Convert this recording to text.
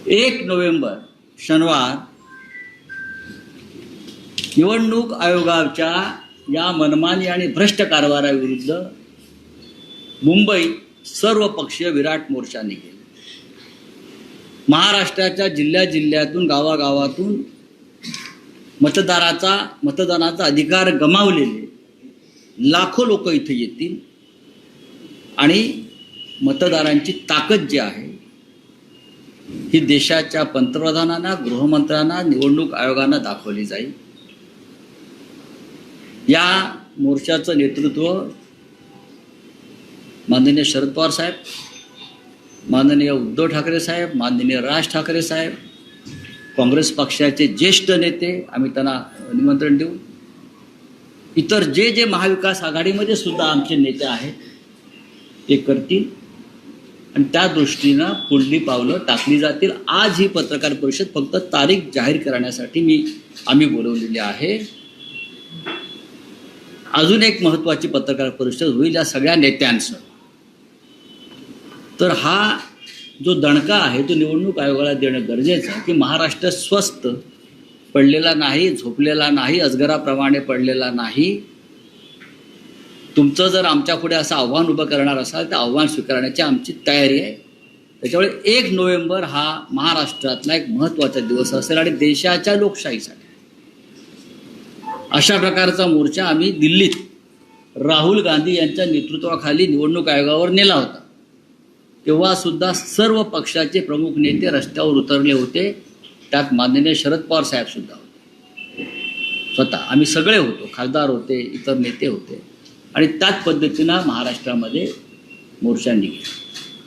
1 November शनिवार निवडणूक आयोगाच्या या मनमानी आणि भ्रष्ट कारभाराविरुद्ध मुंबईत सर्वपक्षीय विराट मोर्चा निघेल। महाराष्ट्राच्या जिल्ह्यातून गावागावातून मतदानाचा अधिकार गमावलेले लाखो लोक इथे येतील आणि मतदारांची ताकद जी आहे ही देशाच्या पंतप्रधानांना, गृहमंत्र्यांना, निवडणूक आयोगांना दाखवली जाईल। या मोर्चाचं नेतृत्व माननीय शरद पवार साहेब, माननीय उद्धव ठाकरे साहेब, माननीय राज ठाकरे साहेब, काँग्रेस पक्षाचे ज्येष्ठ नेते, आम्ही त्यांना निमंत्रण देऊ। इतर जे महाविकास आघाडीमध्ये सुद्धा आमचे नेते आहेत ते करतील आणि त्या दृष्टीनं पुढली पावलं टाकली जातील। आज ही पत्रकार परिषद फक्त तारीख जाहीर करण्यासाठी आम्ही बोलवलेली आहे। अजून एक महत्त्वाची पत्रकार परिषद होईल या सगळ्या नेत्यांचं। तर हा जो दणका आहे तो निवडणूक आयोगाला देणं गरजेचं आहे की महाराष्ट्र स्वस्थ पडलेला नाही, झोपलेला नाही, अजगराप्रमाणे पडलेला नाही। तुमचं जर आमच्या पुढे असं आव्हान उभं करणार असाल तर आव्हान स्वीकारण्याची आमची तयारी आहे। त्याच्यामुळे 1 नोव्हेंबर हा महाराष्ट्रातला एक महत्त्वाचा दिवस असेल आणि देशाच्या लोकशाहीसाठी अशा प्रकारचा मोर्चा आम्ही दिल्लीत राहुल गांधी यांच्या नेतृत्वाखाली निवडणूक आयोगावर नेला होता। तेव्हा सुद्धा सर्व पक्षाचे प्रमुख नेते रस्त्यावर उतरले होते, त्यात माननीय शरद पवार साहेब सुद्धा होते। स्वतः आम्ही सगळे होतो, खासदार होते, इतर नेते होते आणि त्याच पद्धतीनं महाराष्ट्रामध्ये मोर्चा निघेल।